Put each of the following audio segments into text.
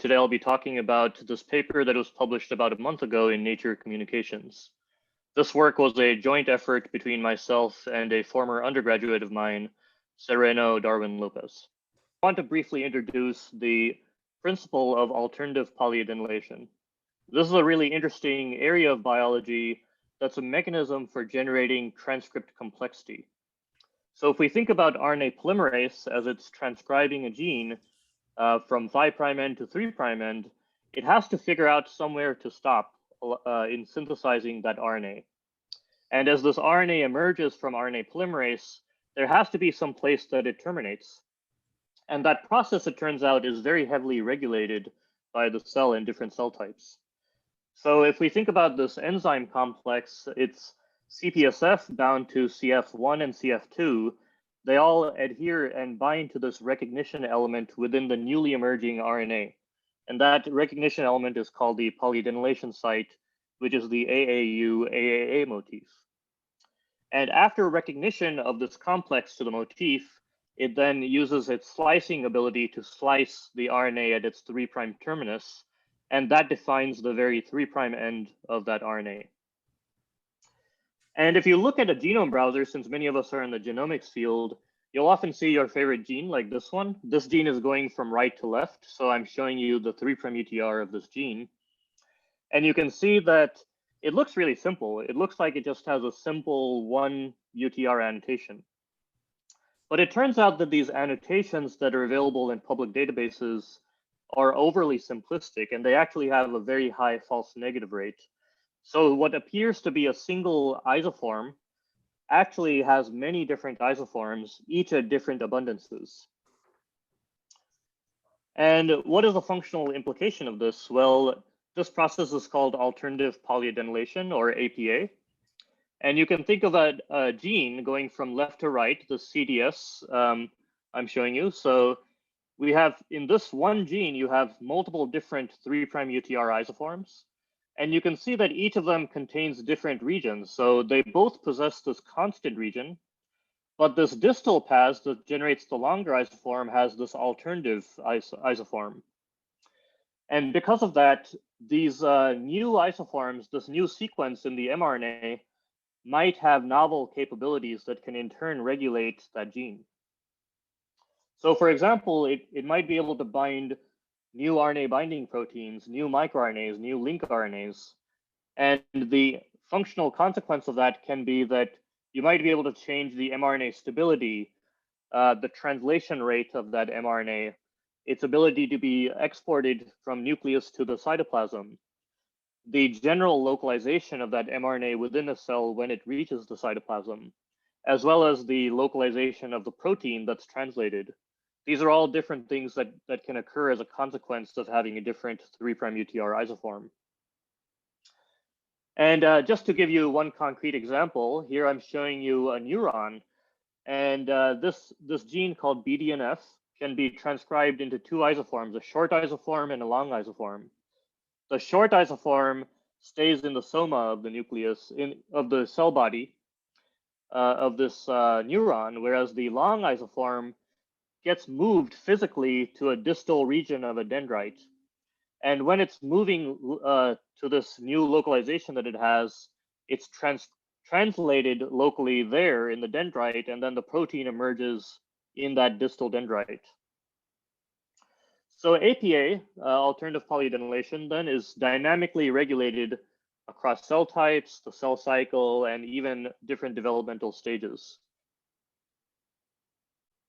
Today I'll be talking about this paper that was published about a month ago in Nature Communications. This work was a joint effort between myself and a former undergraduate of mine, Sereno Darwin Lopez. I want to briefly introduce the principle of alternative polyadenylation. This is a really interesting area of biology that's a mechanism for generating transcript complexity. So if we think about RNA polymerase as it's transcribing a gene, from 5' end to 3' end, it has to figure out somewhere to stop in synthesizing that RNA. And as this RNA emerges from RNA polymerase, there has to be some place that it terminates. And that process, it turns out, is very heavily regulated by the cell in different cell types. So if we think about this enzyme complex, it's CPSF bound to CF1 and CF2. They all adhere and bind to this recognition element within the newly emerging RNA. And that recognition element is called the polyadenylation site, which is the AAU-AAA motif. And after recognition of this complex to the motif, it then uses its slicing ability to slice the RNA at its 3' terminus, and that defines the very 3' end of that RNA. And if you look at a genome browser, since many of us are in the genomics field, you'll often see your favorite gene like this one. This gene is going from right to left, so I'm showing you the 3' UTR of this gene. And you can see that it looks really simple. It looks like it just has a simple 1 UTR annotation. But it turns out that these annotations that are available in public databases are overly simplistic, and they actually have a very high false negative rate. So what appears to be a single isoform actually has many different isoforms, each at different abundances. And what is the functional implication of this? Well, this process is called alternative polyadenylation, or APA. And you can think of a gene going from left to right, the CDS I'm showing you. So we have, in this one gene, you have multiple different 3' UTR isoforms. And you can see that each of them contains different regions. So they both possess this constant region, but this distal path that generates the longer isoform has this alternative isoform. And because of that, these new isoforms, this new sequence in the mRNA, might have novel capabilities that can in turn regulate that gene. So for example, it might be able to bind new RNA binding proteins, new microRNAs, new link RNAs. And the functional consequence of that can be that you might be able to change the mRNA stability, the translation rate of that mRNA, its ability to be exported from nucleus to the cytoplasm, the general localization of that mRNA within a cell when it reaches the cytoplasm, as well as the localization of the protein that's translated. These are all different things that can occur as a consequence of having a different 3' UTR isoform. And just to give you one concrete example, here I'm showing you a neuron. And this gene called BDNF can be transcribed into two isoforms, a short isoform and a long isoform. The short isoform stays in the soma of the nucleus, of the cell body of this neuron, whereas the long isoform gets moved physically to a distal region of a dendrite. And when it's moving to this new localization that it has, it's translated locally there in the dendrite, and then the protein emerges in that distal dendrite. So APA, alternative polyadenylation, then is dynamically regulated across cell types, the cell cycle, and even different developmental stages.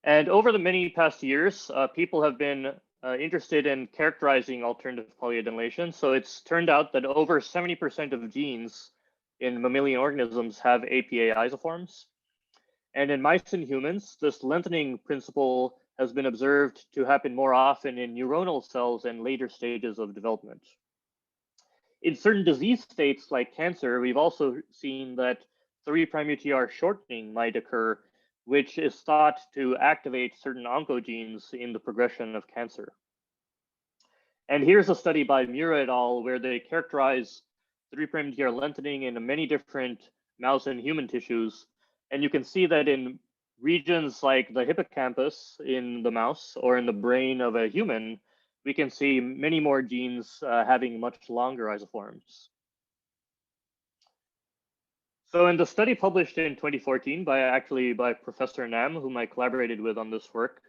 And over the many past years, people have been interested in characterizing alternative polyadenylation. So it's turned out that over 70% of genes in mammalian organisms have APA isoforms. And in mice and humans, this lengthening principle has been observed to happen more often in neuronal cells and later stages of development. In certain disease states like cancer, we've also seen that 3' UTR shortening might occur, which is thought to activate certain oncogenes in the progression of cancer. And here's a study by Mura et al., where they characterize 3' UTR lengthening in many different mouse and human tissues. And you can see that in regions like the hippocampus in the mouse or in the brain of a human, we can see many more genes having much longer isoforms. So in the study published in 2014 by Professor Nam, whom I collaborated with on this work,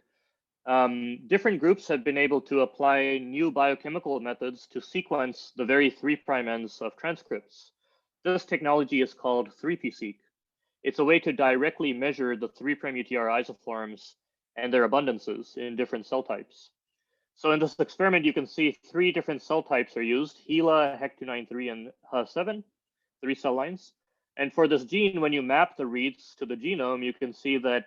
different groups have been able to apply new biochemical methods to sequence the very 3' ends of transcripts. This technology is called 3p-seq. It's a way to directly measure the 3' UTR isoforms and their abundances in different cell types. So in this experiment, you can see 3 different cell types are used: HeLa, HEC293, and Ha7, 3 cell lines. And for this gene, when you map the reads to the genome, you can see that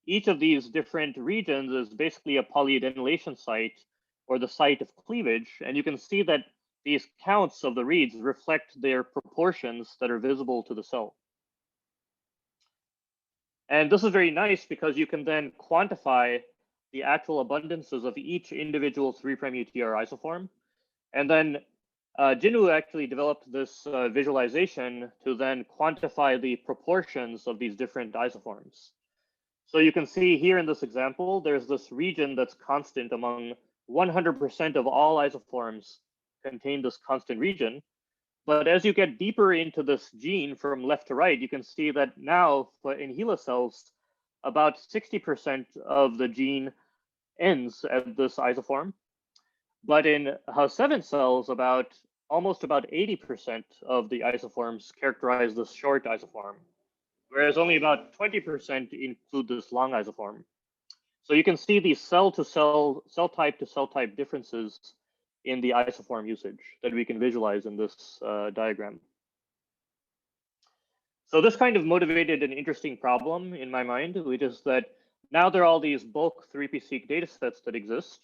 each of these different regions is basically a polyadenylation site, or the site of cleavage. And you can see that these counts of the reads reflect their proportions that are visible to the cell. And this is very nice because you can then quantify the actual abundances of each individual 3' UTR isoform. And then Jin-Wu actually developed this visualization to then quantify the proportions of these different isoforms. So you can see here in this example, there's this region that's constant among 100% of all isoforms contain this constant region. But as you get deeper into this gene from left to right, you can see that now in HeLa cells, about 60% of the gene ends at this isoform. But in Ha7 cells, almost about 80% of the isoforms characterize this short isoform, whereas only about 20% include this long isoform. So you can see these cell to cell type differences in the isoform usage that we can visualize in this diagram. So this kind of motivated an interesting problem in my mind, which is that now there are all these bulk 3p-seq data sets that exist,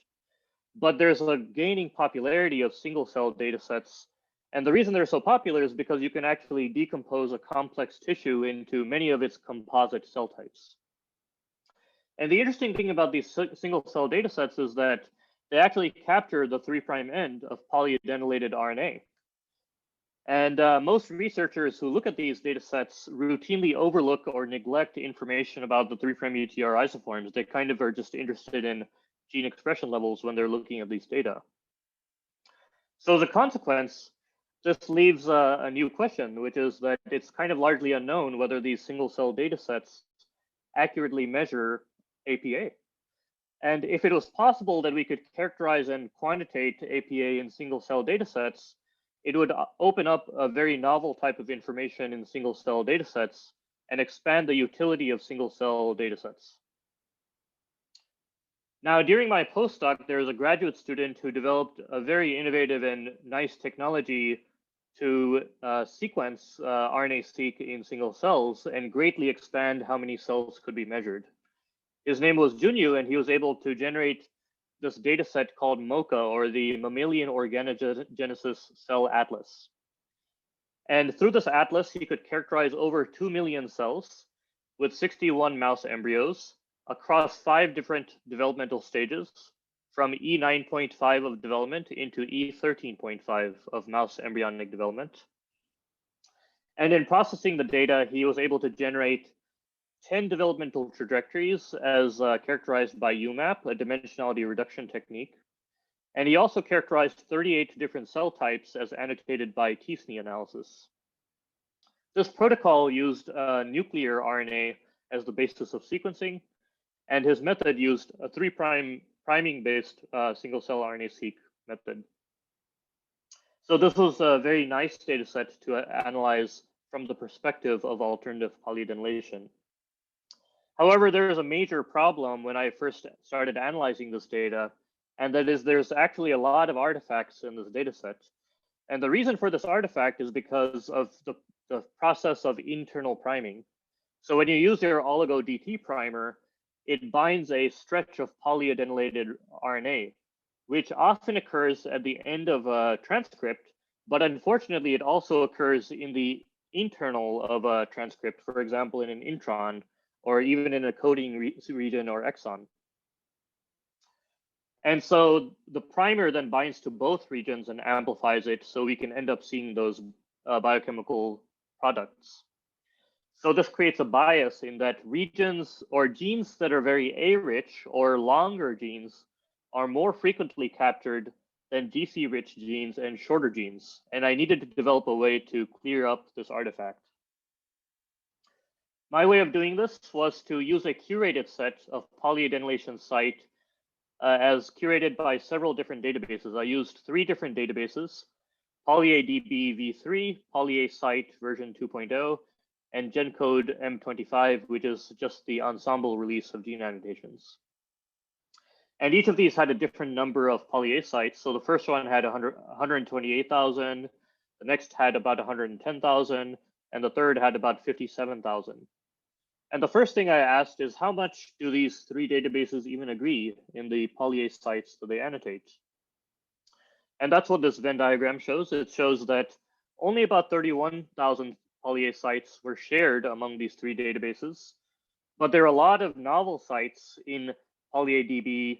but there's a gaining popularity of single cell data sets. And the reason they're so popular is because you can actually decompose a complex tissue into many of its composite cell types. And the interesting thing about these single cell data sets is that they actually capture the 3' end of polyadenylated RNA. And most researchers who look at these data sets routinely overlook or neglect information about the 3' UTR isoforms. They kind of are just interested in gene expression levels when they're looking at these data. So as a consequence, this leaves a new question, which is that it's kind of largely unknown whether these single cell data sets accurately measure APA. And if it was possible that we could characterize and quantitate APA in single cell data sets, it would open up a very novel type of information in single cell data sets and expand the utility of single cell data sets. Now, during my postdoc, there was a graduate student who developed a very innovative and nice technology to sequence RNA-seq in single cells and greatly expand how many cells could be measured. His name was Jin-Wu, and he was able to generate this data set called MOCA, or the Mammalian Organogenesis Cell Atlas. And through this atlas, he could characterize over 2 million cells with 61 mouse embryos across 5 different developmental stages, from E9.5 of development into E13.5 of mouse embryonic development. And in processing the data, he was able to generate 10 developmental trajectories as characterized by UMAP, a dimensionality reduction technique. And he also characterized 38 different cell types as annotated by t-SNE analysis. This protocol used nuclear RNA as the basis of sequencing, and his method used a 3' priming-based single cell RNA-seq method. So this was a very nice data set to analyze from the perspective of alternative polyadenylation. However, there is a major problem when I first started analyzing this data, and that is there's actually a lot of artifacts in this data set. And the reason for this artifact is because of the process of internal priming. So when you use your oligo DT primer, it binds a stretch of polyadenylated RNA, which often occurs at the end of a transcript, but unfortunately, it also occurs in the internal of a transcript, for example, in an intron, or even in a coding region or exon. And so the primer then binds to both regions and amplifies it, so we can end up seeing those biochemical products. So this creates a bias in that regions or genes that are very A-rich or longer genes are more frequently captured than GC-rich genes and shorter genes, and I needed to develop a way to clear up this artifact. My way of doing this was to use a curated set of polyadenylation site as curated by several different databases. I used 3 different databases: polyadb v3, polyasite version 2.0, and GenCode M25, which is just the ensemble release of gene annotations. And each of these had a different number of polyasites. So the first one had 128,000, the next had about 110,000, and the third had about 57,000. And the first thing I asked is, how much do these 3 databases even agree in the polyasites that they annotate? And that's what this Venn diagram shows. It shows that only about 31,000 polyasites were shared among these 3 databases, but there are a lot of novel sites in polyadb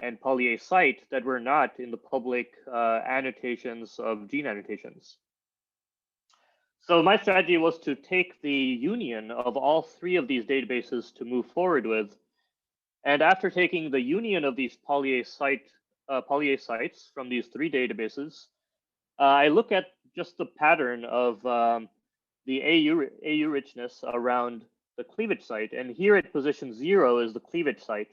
and polyasite that were not in the public annotations of gene annotations. So my strategy was to take the union of all 3 of these databases to move forward with. And after taking the union of these polyasites from these 3 databases, I look at just the pattern of the AU richness around the cleavage site. And here at position 0 is the cleavage site.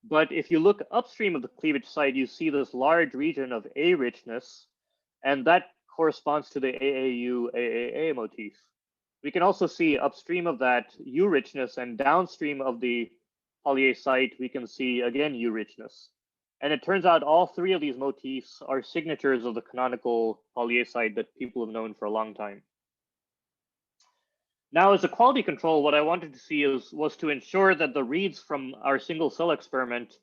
But if you look upstream of the cleavage site, you see this large region of A richness, and that corresponds to the AAU-AAA motif. We can also see upstream of that U richness, and downstream of the polyasite, we can see again U richness. And it turns out all 3 of these motifs are signatures of the canonical polyasite that people have known for a long time. Now, as a quality control, what I wanted to see was to ensure that the reads from our single cell experiment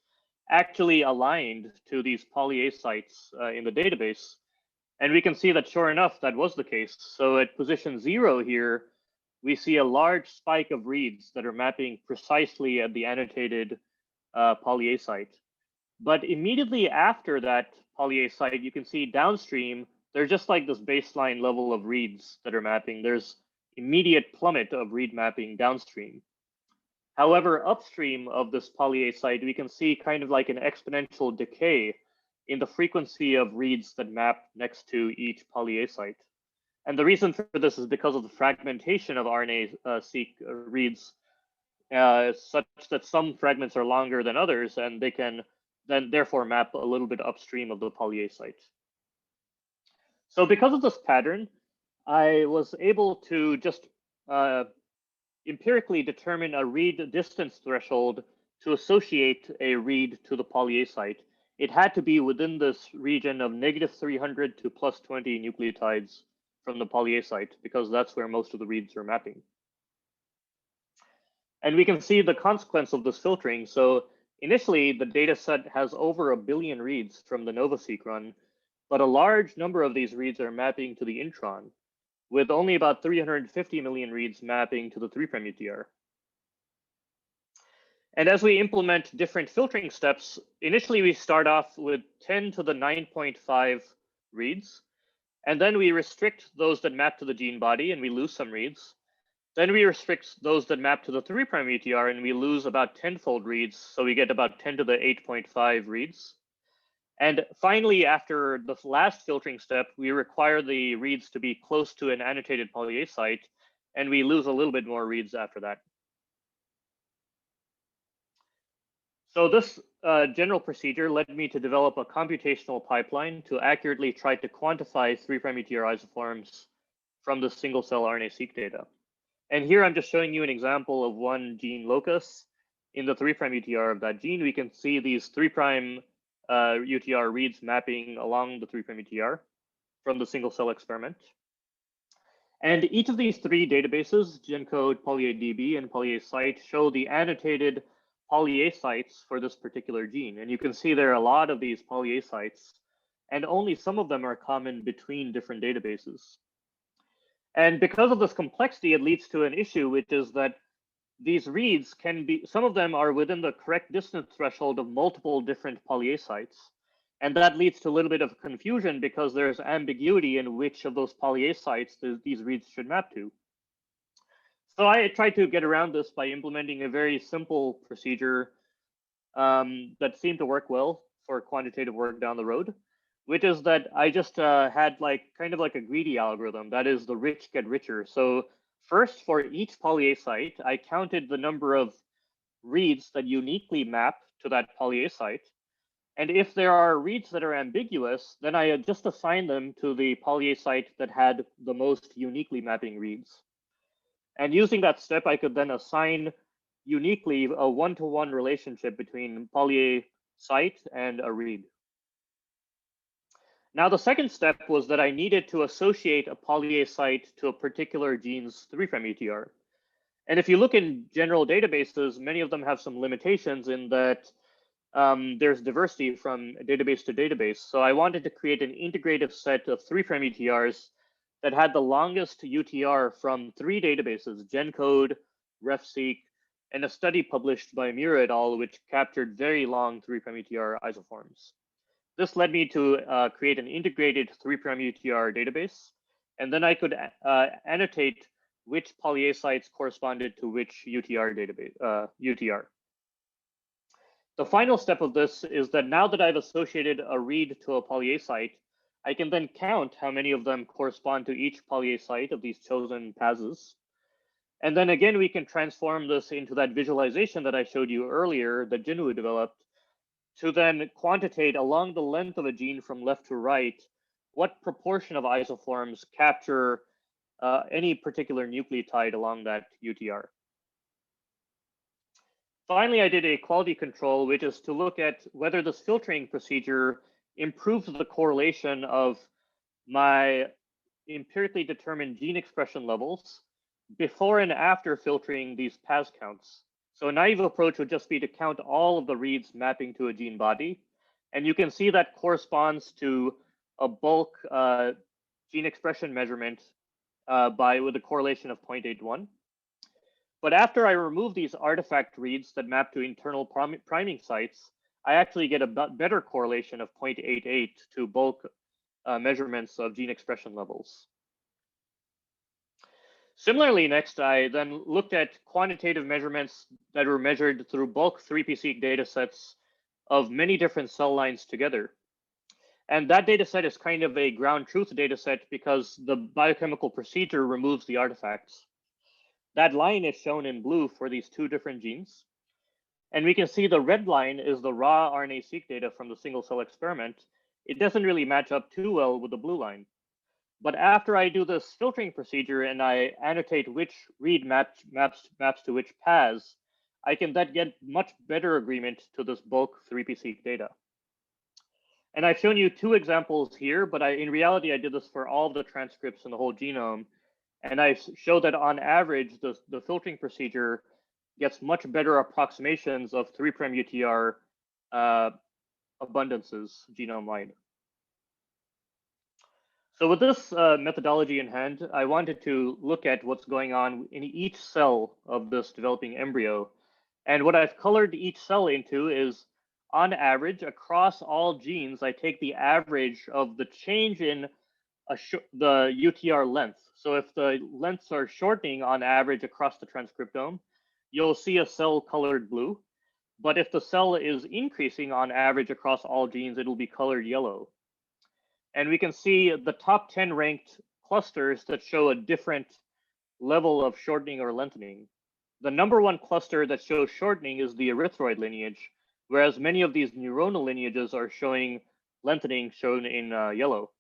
actually aligned to these polyasites in the database. And we can see that, sure enough, that was the case. So at position 0 here, we see a large spike of reads that are mapping precisely at the annotated polyasite. But immediately after that polyasite, you can see downstream, there's just like this baseline level of reads that are mapping. There's immediate plummet of read mapping downstream. However, upstream of this polyasite, we can see kind of like an exponential decay in the frequency of reads that map next to each polyasite. And the reason for this is because of the fragmentation of RNA-seq reads, such that some fragments are longer than others, and they can then therefore map a little bit upstream of the polyasite. So because of this pattern, I was able to just empirically determine a read distance threshold to associate a read to the polyasite. It had to be within this region of -300 to +20 nucleotides from the polyasite, because that's where most of the reads are mapping. And we can see the consequence of this filtering. So initially, the data set has over 1 billion reads from the NovaSeq run, but a large number of these reads are mapping to the intron, with only about 350 million reads mapping to the 3' UTR. And as we implement different filtering steps, initially we start off with 10 to the 9.5 reads, and then we restrict those that map to the gene body, and we lose some reads. Then we restrict those that map to the 3' UTR, and we lose about 10-fold reads, so we get about 10 to the 8.5 reads. And finally, after the last filtering step, we require the reads to be close to an annotated polyasite, and we lose a little bit more reads after that. So this general procedure led me to develop a computational pipeline to accurately try to quantify 3' UTR isoforms from the single cell RNA-seq data. And here I'm just showing you an example of one gene locus. In the 3' UTR of that gene, we can see these 3' UTR reads mapping along the 3' UTR from the single cell experiment. And each of these 3 databases, GenCode, polyadb, and polyasite, show the annotated polyasites for this particular gene. And you can see there are a lot of these polyasites, and only some of them are common between different databases. And because of this complexity, it leads to an issue, which is that these reads can be, some of them are within the correct distance threshold of multiple different polyasites. And that leads to a little bit of confusion because there's ambiguity in which of those polyasites these reads should map to. So I tried to get around this by implementing a very simple procedure that seemed to work well. for quantitative work down the road, which is that I just had kind of like a greedy algorithm. That is, the rich get richer. So first, for each poly A site, I counted the number of reads that uniquely map to that poly A site. And if there are reads that are ambiguous, then I just assign them to the poly A site that had the most uniquely mapping reads. And using that step, I could then assign uniquely a one-to-one relationship between poly A site and a read. Now, the second step was that I needed to associate a poly A site to a particular gene's 3' UTR. And if you look in general databases, many of them have some limitations in that there's diversity from database to database. So I wanted to create an integrative set of 3' UTRs that had the longest UTR from 3 databases, GenCode, RefSeq, and a study published by Mura et al., which captured very long 3' UTR isoforms. This led me to create an integrated 3' UTR database, and then I could annotate which poly A sites corresponded to which UTR database UTR. The final step of this is that now that I've associated a read to a poly A site, I can then count how many of them correspond to each poly A site of these chosen passes. And then again, we can transform this into that visualization that I showed you earlier that Jin-Wu developed to then quantitate along the length of a gene from left to right, what proportion of isoforms capture any particular nucleotide along that UTR. Finally, I did a quality control, which is to look at whether this filtering procedure improves the correlation of my empirically determined gene expression levels before and after filtering these PAS counts. So a naive approach would just be to count all of the reads mapping to a gene body. And you can see that corresponds to a bulk gene expression measurement with a correlation of 0.81. But after I remove these artifact reads that map to internal priming sites, I actually get a better correlation of 0.88 to bulk measurements of gene expression levels. Similarly, next, I then looked at quantitative measurements that were measured through bulk 3p-seq data sets of many different cell lines together. And that data set is kind of a ground truth data set because the biochemical procedure removes the artifacts. That line is shown in blue for these 2 different genes. And we can see the red line is the raw RNA-seq data from the single cell experiment. It doesn't really match up too well with the blue line. But after I do this filtering procedure and I annotate which read maps to which PAS, I can then get much better agreement to this bulk 3p-seq data. And I've shown you 2 examples here, but in reality, I did this for all of the transcripts in the whole genome. And I show that on average, the filtering procedure gets much better approximations of 3' UTR abundances genome-wide. So with this methodology in hand, I wanted to look at what's going on in each cell of this developing embryo. And what I've colored each cell into is, on average, across all genes, I take the average of the change in the UTR length. So if the lengths are shortening on average across the transcriptome, you'll see a cell colored blue. But if the cell is increasing on average across all genes, it'll be colored yellow. And we can see the top 10 ranked clusters that show a different level of shortening or lengthening. The #1 cluster that shows shortening is the erythroid lineage, whereas many of these neuronal lineages are showing lengthening, shown in yellow.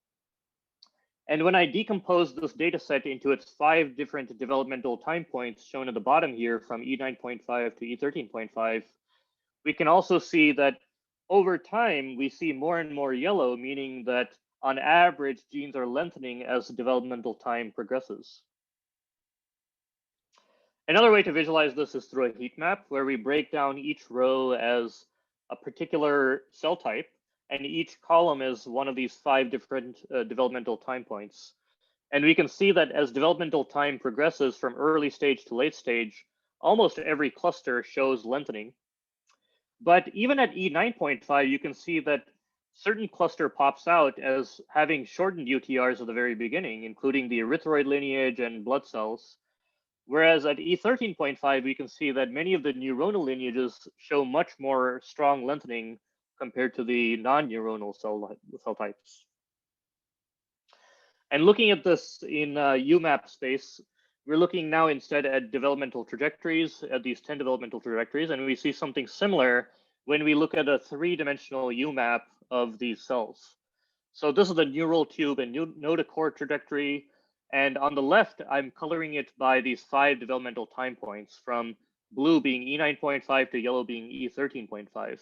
And when I decompose this data set into its 5 different developmental time points shown at the bottom here from E9.5 to E13.5, we can also see that over time, we see more and more yellow, meaning that on average, genes are lengthening as developmental time progresses. Another way to visualize this is through a heat map, where we break down each row as a particular cell type, and each column is one of these 5 different developmental time points. And we can see that as developmental time progresses from early stage to late stage, almost every cluster shows lengthening. But even at E9.5, you can see that certain cluster pops out as having shortened UTRs at the very beginning, including the erythroid lineage and blood cells. Whereas at E13.5, we can see that many of the neuronal lineages show much more strong lengthening compared to the non-neuronal cell types. And looking at this in UMAP space, we're looking now instead at developmental trajectories, at these 10 developmental trajectories, and we see something similar when we look at a 3-dimensional UMAP of these cells. So this is the neural tube and node-to-core trajectory, and on the left, I'm coloring it by these 5 developmental time points, from blue being E9.5 to yellow being E13.5.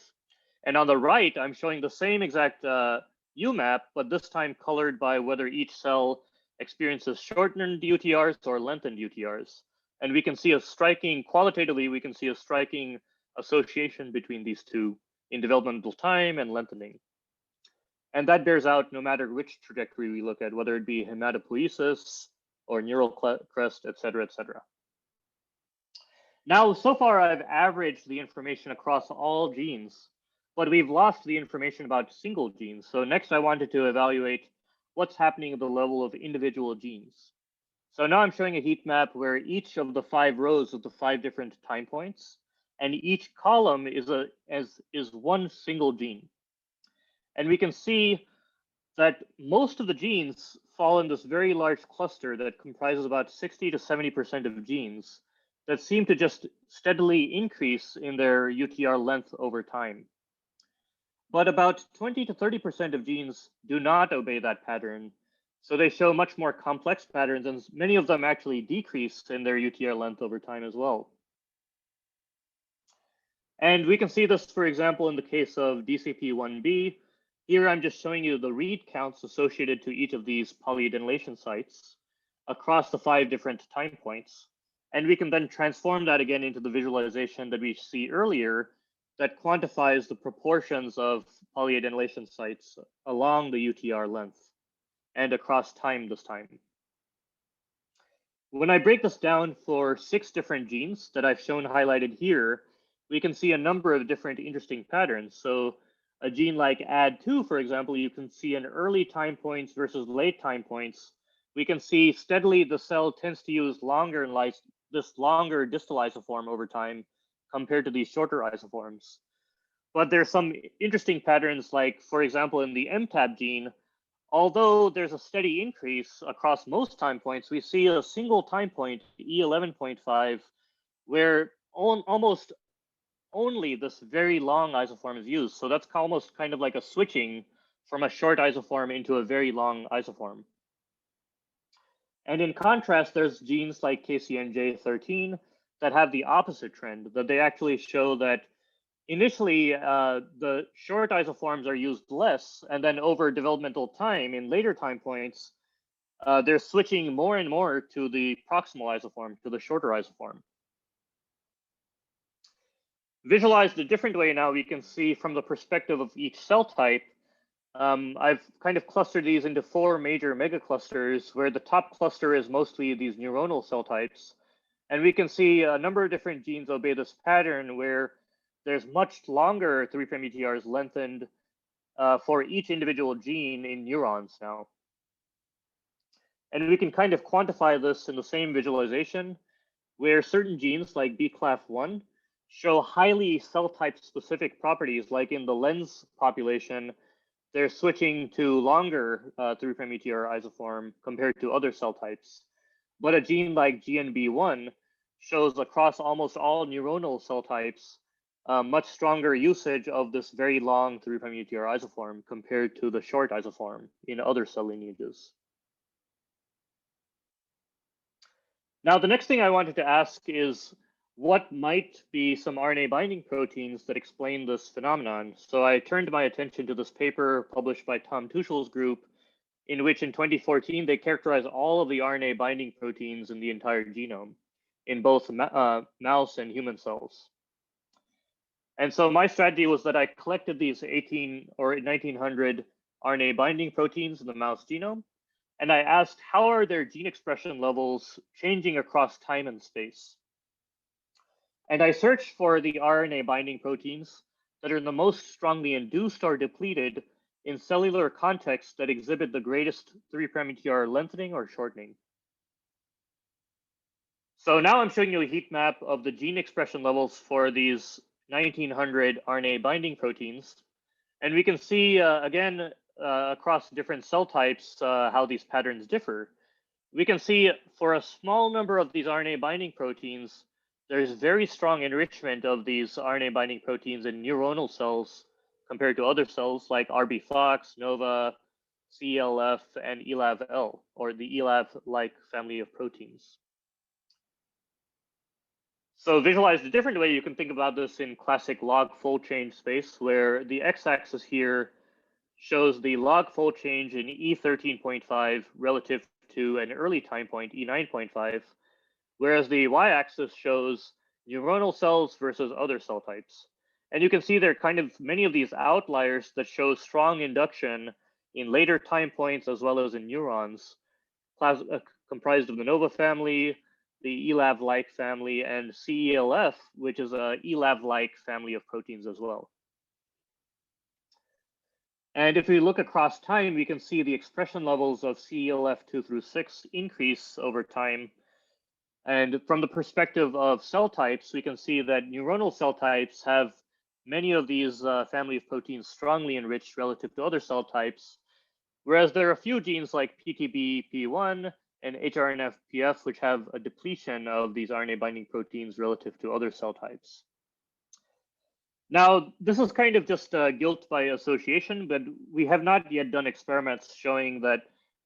And on the right, I'm showing the same exact UMAP, but this time colored by whether each cell experiences shortened UTRs or lengthened UTRs. And we can see a striking, qualitatively, we can see a striking association between these two in developmental time and lengthening. And that bears out no matter which trajectory we look at, whether it be hematopoiesis or neural crest, et cetera, et cetera. Now, so far, I've averaged the information across all genes, but we've lost the information about single genes. So next, I wanted to evaluate what's happening at the level of individual genes. So now I'm showing a heat map where each of the 5 rows of the 5 different time points, and each column is one single gene. And we can see that most of the genes fall in this very large cluster that comprises about 60 to 70% of genes that seem to just steadily increase in their UTR length over time. But about 20 to 30% of genes do not obey that pattern. So they show much more complex patterns, and many of them actually decrease in their UTR length over time as well. And we can see this, for example, in the case of DCP1B. Here, I'm just showing you the read counts associated to each of these polyadenylation sites across the 5 different time points. And we can then transform that again into the visualization that we see earlier that quantifies the proportions of polyadenylation sites along the UTR length and across time this time. When I break this down for 6 different genes that I've shown highlighted here, we can see a number of different interesting patterns. So a gene like AD2, for example, you can see in early time points versus late time points, we can see steadily the cell tends to use this longer distal isoform over time compared to these shorter isoforms. But there's some interesting patterns, like, for example, in the MTAP gene, although there's a steady increase across most time points, we see a single time point, E11.5, where almost only this very long isoform is used. So that's almost kind of like a switching from a short isoform into a very long isoform. And in contrast, there's genes like KCNJ13 that have the opposite trend, that they actually show that initially the short isoforms are used less, and then over developmental time, in later time points, they're switching more and more to the proximal isoform, to the shorter isoform. Visualized a different way now, we can see from the perspective of each cell type, I've kind of clustered these into 4 major megaclusters, where the top cluster is mostly these neuronal cell types. And we can see a number of different genes obey this pattern where there's much longer 3' UTRs lengthened for each individual gene in neurons now. And we can kind of quantify this in the same visualization, where certain genes like BCLAF1 show highly cell type specific properties, like in the lens population, they're switching to longer 3' UTR isoform compared to other cell types. But a gene like GNB1 shows across almost all neuronal cell types much stronger usage of this very long 3' UTR isoform compared to the short isoform in other cell lineages. Now, the next thing I wanted to ask is, what might be some RNA binding proteins that explain this phenomenon? So I turned my attention to this paper published by Tom Tuchel's group, in which in 2014, they characterized all of the RNA binding proteins in the entire genome in both mouse and human cells. And so my strategy was that I collected these 18 or 1900 RNA binding proteins in the mouse genome, and I asked, how are their gene expression levels changing across time and space? And I searched for the RNA binding proteins that are the most strongly induced or depleted in cellular contexts that exhibit the greatest 3' UTR lengthening or shortening. So now I'm showing you a heat map of the gene expression levels for these 1900 RNA binding proteins. And we can see, again, across different cell types, how these patterns differ. We can see for a small number of these RNA binding proteins, there's very strong enrichment of these RNA binding proteins in neuronal cells compared to other cells like RB-Fox, NOVA, CELF, and ELAV-L, or the ELAV-like family of proteins. So visualized a different way, you can think about this in classic log fold change space, where the x-axis here shows the log fold change in E13.5 relative to an early time point, E9.5, whereas the y-axis shows neuronal cells versus other cell types. And you can see there are kind of many of these outliers that show strong induction in later time points as well as in neurons, comprised of the NOVA family, the ELAV-like family, and CELF, which is a ELAV-like family of proteins as well. And if we look across time, we can see the expression levels of CELF2 through 6 increase over time. And from the perspective of cell types, we can see that neuronal cell types have many of these family of proteins strongly enriched relative to other cell types, whereas there are a few genes like PTBP1 and HRNF-PF, which have a depletion of these RNA binding proteins relative to other cell types. Now, this is kind of just guilt by association, but we have not yet done experiments showing that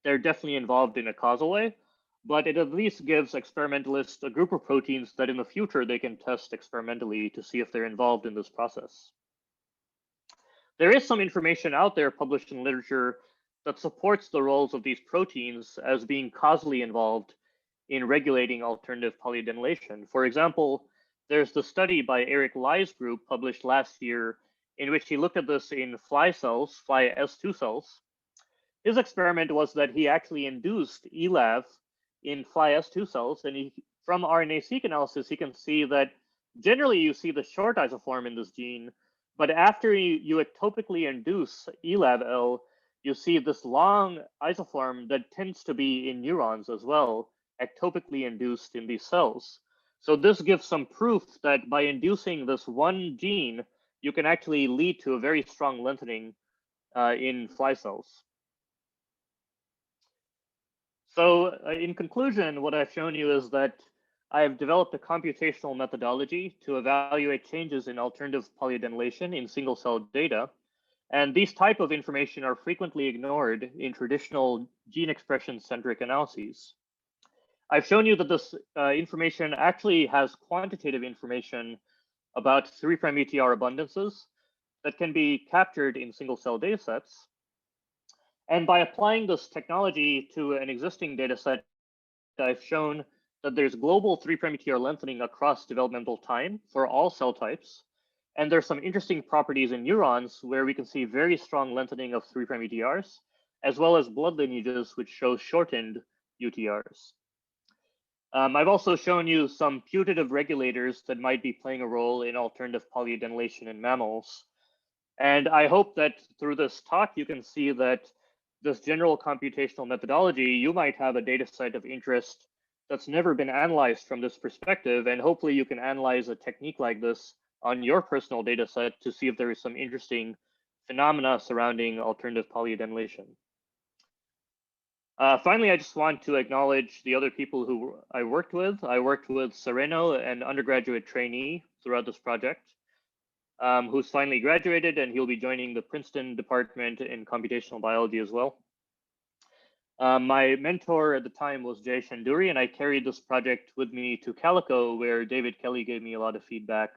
they're definitely involved in a causal way, but it at least gives experimentalists a group of proteins that in the future they can test experimentally to see if they're involved in this process. There is some information out there published in literature that supports the roles of these proteins as being causally involved in regulating alternative polyadenylation. For example, there's the study by Eric Lai's group published last year in which he looked at this in fly cells, fly S2 cells. His experiment was that he actually induced ELAV in fly S2 cells, and from RNA-seq analysis, he can see that generally you see the short isoform in this gene, but after you ectopically induce ELAV-L, you see this long isoform that tends to be in neurons as well, ectopically induced in these cells. So this gives some proof that by inducing this one gene, you can actually lead to a very strong lengthening in fly cells. So in conclusion, what I've shown you is that I have developed a computational methodology to evaluate changes in alternative polyadenylation in single cell data. And these type of information are frequently ignored in traditional gene expression centric analyses. I've shown you that this information actually has quantitative information about 3' ETR abundances that can be captured in single cell data sets. And by applying this technology to an existing data set, I've shown that there's global 3' ETR lengthening across developmental time for all cell types. And there's some interesting properties in neurons where we can see very strong lengthening of 3' ETRs, as well as blood lineages which show shortened UTRs. I've also shown you some putative regulators that might be playing a role in alternative polyadenylation in mammals. And I hope that through this talk, you can see that this general computational methodology, you might have a data set of interest that's never been analyzed from this perspective. And hopefully you can analyze a technique like this on your personal data set to see if there is some interesting phenomena surrounding alternative polyadenylation. Finally, I just want to acknowledge the other people who I worked with. I worked with Sereno, an undergraduate trainee throughout this project, who's finally graduated, and he'll be joining the Princeton Department in Computational Biology as well. My mentor at the time was Jay Shanduri, and I carried this project with me to Calico, where David Kelly gave me a lot of feedback